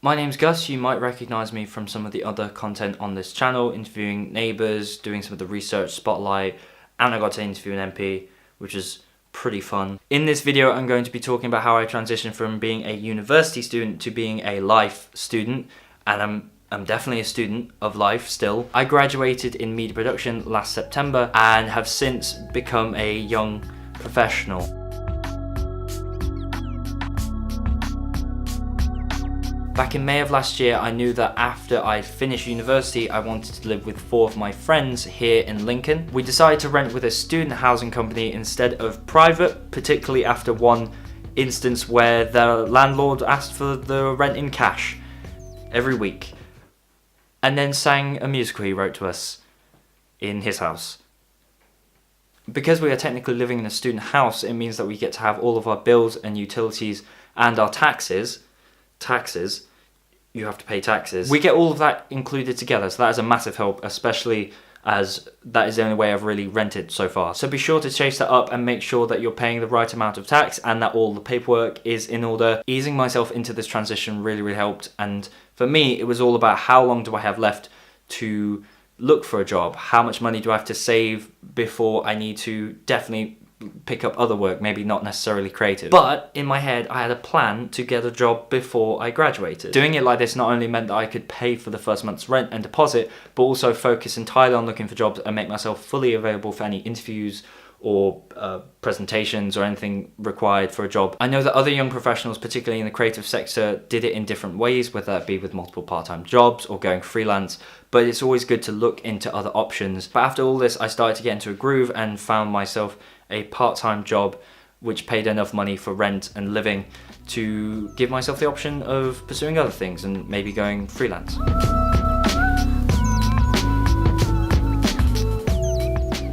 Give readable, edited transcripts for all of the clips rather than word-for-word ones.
My name's Gus. You might recognise me from some of the other content on this channel, interviewing neighbours, doing some of the research spotlight, and I got to interview an MP, which is pretty fun. In this video, I'm going to be talking about how I transitioned from being a university student to being a life student, and I'm definitely a student of life still. I graduated in media production last September and have since become a young professional. Back in May of last year, I knew that after I'd finished university, I wanted to live with 4 of my friends here in Lincoln. We decided to rent with a student housing company instead of private, particularly after one instance where the landlord asked for the rent in cash every week, and then sang a musical he wrote to us in his house. Because we are technically living in a student house, it means that we get to have all of our bills and utilities and our taxes, you have to pay taxes. We get all of that included together, so that is a massive help, especially as that is the only way I've really rented so far. So be sure to chase that up and make sure that you're paying the right amount of tax and that all the paperwork is in order. Easing myself into this transition really helped, and for me it was all about how long do I have left to look for a job, how much money do I have to save before I need to definitely pick up other work, maybe not necessarily creative. But in my head, I had a plan to get a job before I graduated. Doing it like this not only meant that I could pay for the first month's rent and deposit, but also focus entirely on looking for jobs and make myself fully available for any interviews or presentations or anything required for a job. I know that other young professionals, particularly in the creative sector, did it in different ways, whether that be with multiple part-time jobs or going freelance, but it's always good to look into other options. But after all this, I started to get into a groove and found myself a part-time job which paid enough money for rent and living to give myself the option of pursuing other things and maybe going freelance.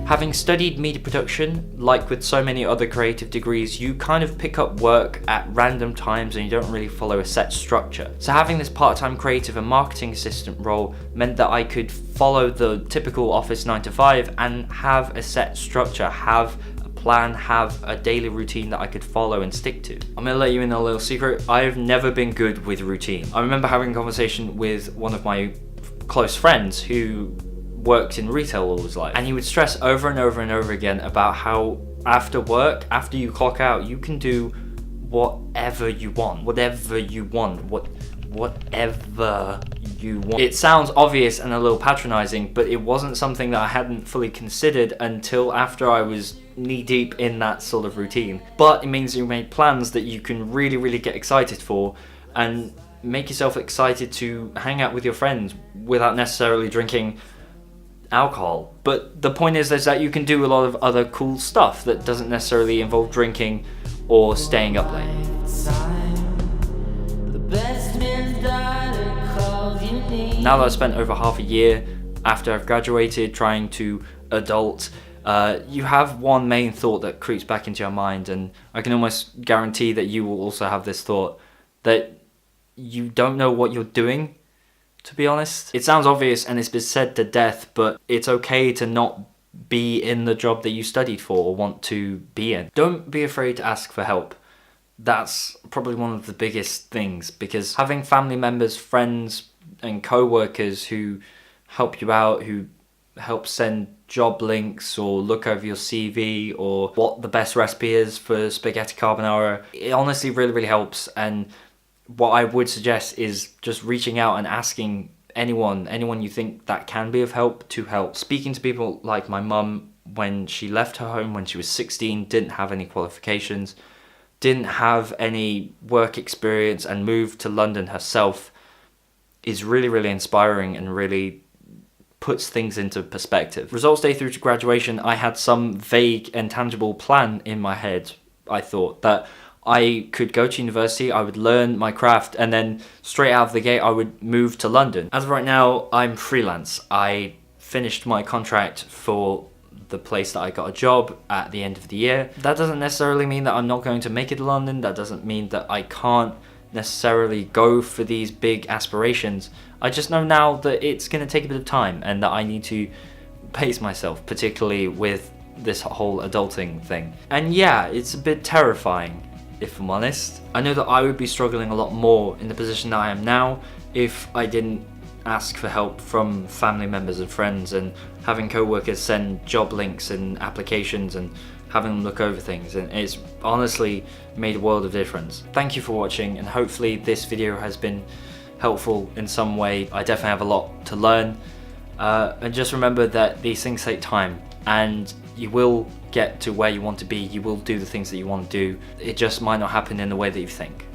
Having studied media production, like with so many other creative degrees, you kind of pick up work at random times and you don't really follow a set structure. So having this part-time creative and marketing assistant role meant that I could follow the typical office 9 to 5 and have a set structure, have a plan, have a daily routine that I could follow and stick to. I'm gonna let you in a little secret. I've never been good with routine. I remember having a conversation with one of my close friends who worked in retail all his life, and he would stress over and over and over again about how after work, after you clock out, you can do whatever you want. It sounds obvious and a little patronizing, but it wasn't something that I hadn't fully considered until after I was knee deep in that sort of routine. But it means you made plans that you can really get excited for and make yourself excited to hang out with your friends without necessarily drinking alcohol. But the point is that you can do a lot of other cool stuff that doesn't necessarily involve drinking or staying up late. Now that I've spent over half a year after I've graduated trying to adult, you have one main thought that creeps back into your mind, and I can almost guarantee that you will also have this thought that you don't know what you're doing. To be honest, it sounds obvious and it's been said to death, but it's okay to not be in the job that you studied for or want to be in. Don't be afraid to ask for help. That's probably one of the biggest things, because having family members, friends and co-workers who help you out, who help send job links or look over your CV or what the best recipe is for spaghetti carbonara, it honestly really helps. And what I would suggest is just reaching out and asking anyone you think that can be of help to help. Speaking to people like my mum, when she left her home when she was 16, didn't have any qualifications, didn't have any work experience, and moved to London herself, is really inspiring and really puts things into perspective. Results day through to graduation, I had some vague and tangible plan in my head. I thought that I could go to university, I would learn my craft, and then straight out of the gate I would move to London. As of right now, I'm freelance. I finished my contract for the place that I got a job at the end of the year. That doesn't necessarily mean that I'm not going to make it to London. That doesn't mean that I can't necessarily go for these big aspirations. I just know now that it's going to take a bit of time and that I need to pace myself, particularly with this whole adulting thing. And yeah, it's a bit terrifying. if I'm honest. I know that I would be struggling a lot more in the position that I am now if I didn't ask for help from family members and friends, and having co-workers send job links and applications and having them look over things, and it's honestly made a world of difference. Thank you for watching, and hopefully this video has been helpful in some way. I definitely have a lot to learn, and just remember that these things take time, and you will get to where you want to be. You will do the things that you want to do. It just might not happen in the way that you think.